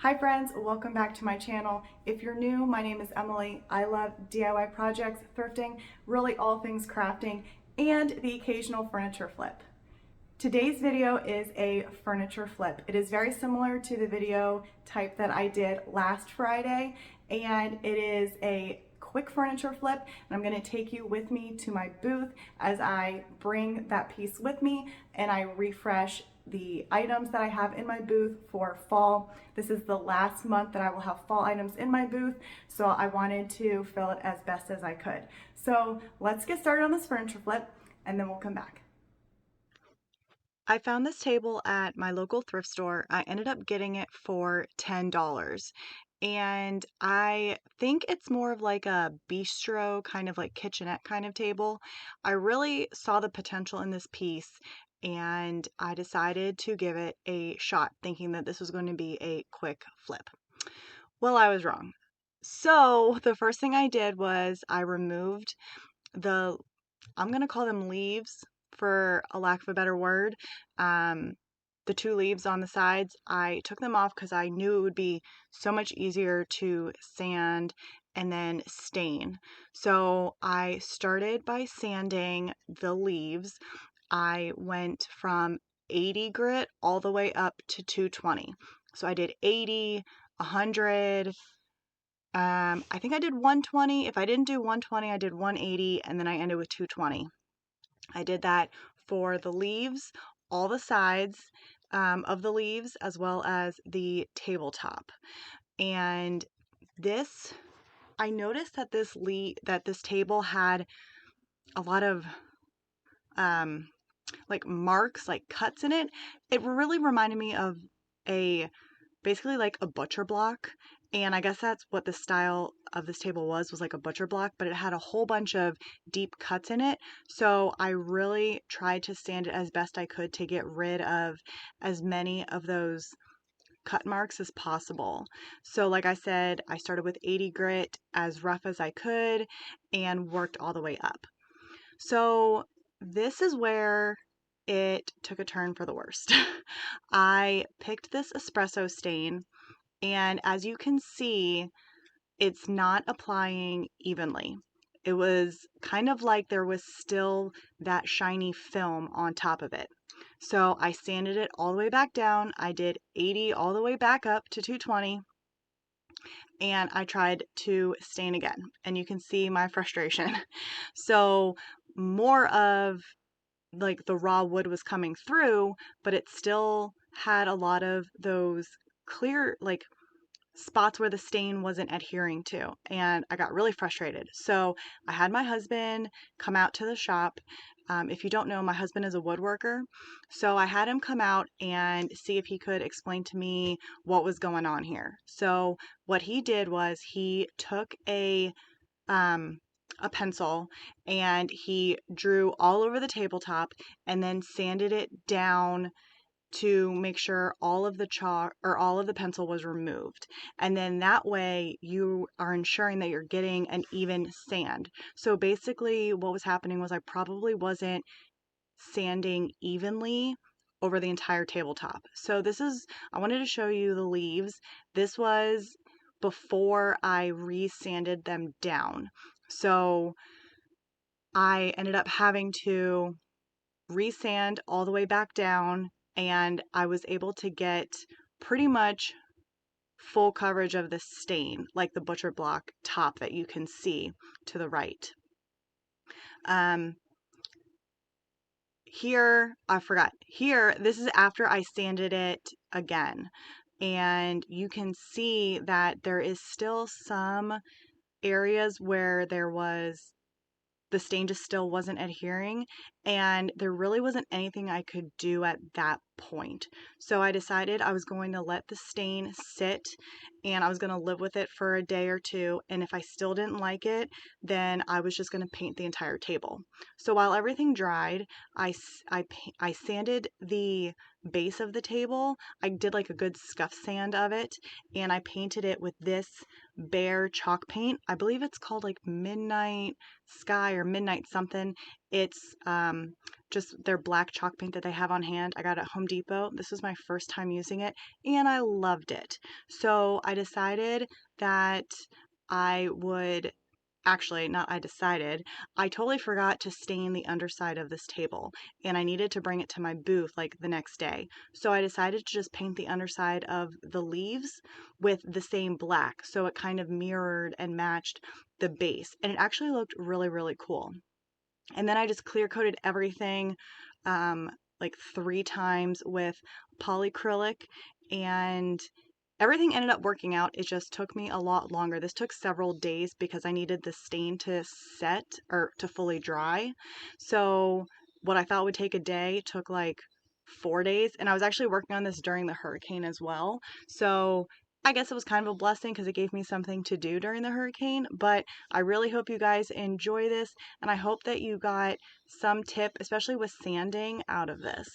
Hi friends, welcome back to my channel. If you're new, my name is Emily. I love DIY projects, thrifting, really all things crafting, and the occasional furniture flip. Today's video is a furniture flip. It is very similar to the video type that I did last Friday, and it is a quick furniture flip, and I'm going to take you with me to my booth as I bring that piece with me and I refresh the items that I have in my booth for fall. This is the last month that I will have fall items in my booth, so I wanted to fill it as best as I could. So let's get started on this furniture flip and then we'll come back. I found this table at my local thrift store. I ended up getting it for $10. And I think it's more of like a bistro, kind of like kitchenette kind of table. I really saw the potential in this piece and I decided to give it a shot, thinking that this was going to be a quick flip. Well, I was wrong. So the first thing I did was I removed the, I'm going to call them leaves for a lack of a better word. Um, the two leaves on the sides, I took them off because I knew it would be so much easier to sand and then stain. So I started by sanding the leaves. I went from 80 grit all the way up to 220. So I did 80, 100, I think I did 120. If I didn't do 120, I did 180, and then I ended with 220. I did that for the leaves, all the sides of the leaves, as well as the tabletop. And this, I noticed that this table had a lot of um, like marks, like cuts in it. It really reminded me of a basically like a butcher block. And I guess that's what the style of this table was like a butcher block, but it had a whole bunch of deep cuts in it. So I really tried to sand it as best I could to get rid of as many of those cut marks as possible. So like I said, I started with 80 grit, as rough as I could, and worked all the way up. So this is where it took a turn for the worst. I picked this espresso stain, and as you can see, it's not applying evenly. It was kind of like there was still that shiny film on top of it. So I sanded it all the way back down. I did 80 all the way back up to 220, and I tried to stain again. And you can see my frustration. So more of like the raw wood was coming through, but it still had a lot of those clear, like spots where the stain wasn't adhering to, and I got really frustrated. So I had my husband come out to the shop. If you don't know, my husband is a woodworker, so I had him come out and see if he could explain to me what was going on here. So what he did was he took a pencil and he drew all over the tabletop and then sanded it down to make sure all of the chalk or all of the pencil was removed. And then that way you are ensuring that you're getting an even sand. So basically what was happening was I probably wasn't sanding evenly over the entire tabletop. So I wanted to show you the leaves. This was before I resanded them down. So I ended up having to resand all the way back down, and I was able to get pretty much full coverage of the stain, like the butcher block top that you can see to the right. Here, I forgot. Here, this is after I sanded it again, and you can see that there is still some areas where the stain just still wasn't adhering, and there really wasn't anything I could do at that point. So I decided I was going to let the stain sit and I was going to live with it for a day or two, and if I still didn't like it, then I was just going to paint the entire table. So while everything dried, I sanded the base of the table. I did like a good scuff sand of it, and I painted it with this Bear chalk paint. I believe it's called like Midnight Sky or Midnight something. It's just their black chalk paint that they have on hand. I got it at Home Depot. This was my first time using it and I loved it. So I decided that I would Actually, not I decided, I totally forgot to stain the underside of this table and I needed to bring it to my booth like the next day. So I decided to just paint the underside of the leaves with the same black. So it kind of mirrored and matched the base and it actually looked really, really cool. And then I just clear coated everything like 3 times with polyacrylic and everything ended up working out. It just took me a lot longer. This took several days because I needed the stain to set or to fully dry. So what I thought would take a day took like 4 days. And I was actually working on this during the hurricane as well. So I guess it was kind of a blessing because it gave me something to do during the hurricane. But I really hope you guys enjoy this. And I hope that you got some tip, especially with sanding, out of this.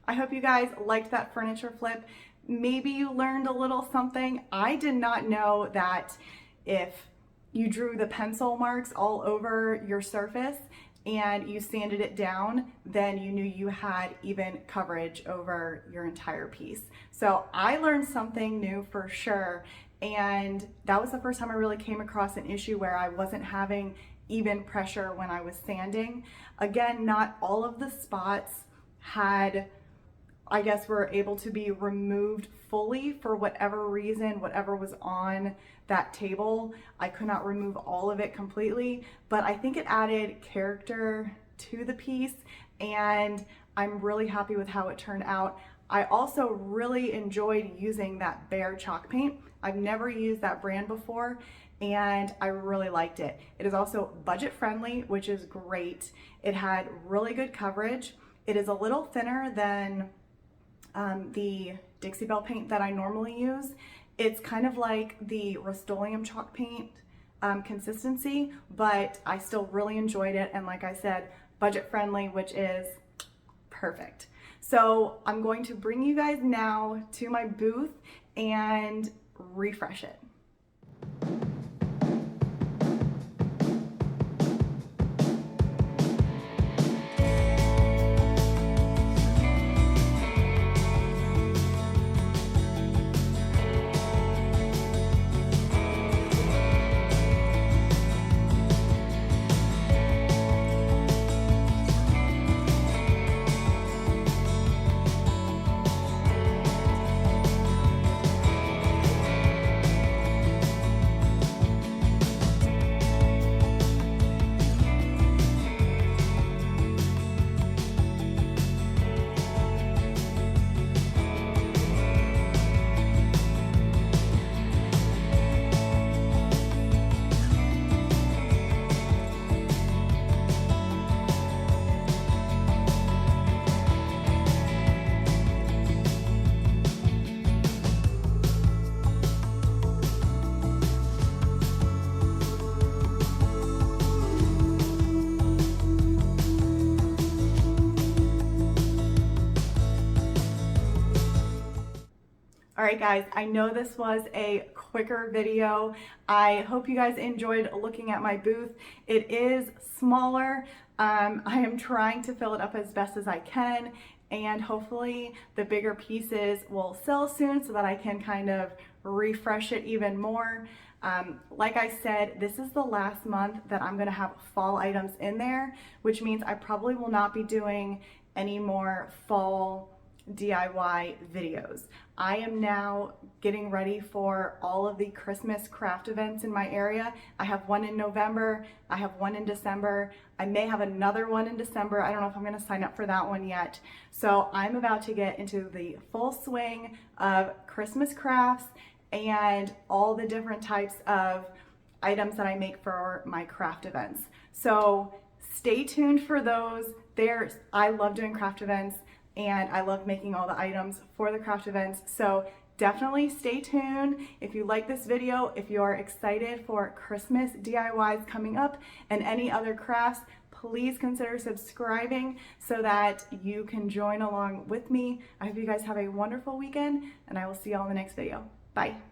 I hope you guys liked that furniture flip. Maybe you learned a little something. I did not know that if you drew the pencil marks all over your surface and you sanded it down, then you knew you had even coverage over your entire piece. So I learned something new for sure. And that was the first time I really came across an issue where I wasn't having even pressure when I was sanding. Again, not all of the spots were able to be removed fully for whatever reason, whatever was on that table. I could not remove all of it completely, but I think it added character to the piece and I'm really happy with how it turned out. I also really enjoyed using that Behr chalk paint. I've never used that brand before and I really liked it. It is also budget friendly, which is great. It had really good coverage. It is a little thinner than the Dixie Belle paint that I normally use. It's kind of like the Rust-Oleum chalk paint consistency, but I still really enjoyed it. And like I said, budget friendly, which is perfect. So I'm going to bring you guys now to my booth and refresh it. All right guys, I know this was a quicker video. I hope you guys enjoyed looking at my booth. It is smaller. I am trying to fill it up as best as I can and hopefully the bigger pieces will sell soon so that I can kind of refresh it even more. Like I said, this is the last month that I'm gonna have fall items in there, which means I probably will not be doing any more fall DIY videos. I am now getting ready for all of the Christmas craft events in my area. I have one in November, I have one in December, I may have another one in December. I don't know if I'm going to sign up for that one yet. So I'm about to get into the full swing of Christmas crafts and all the different types of items that I make for my craft events. So stay tuned for those. I love doing craft events and I love making all the items for the craft events. So definitely stay tuned. If you like this video, if you're excited for Christmas DIYs coming up and any other crafts, please consider subscribing so that you can join along with me. I hope you guys have a wonderful weekend and I will see you all in the next video. Bye.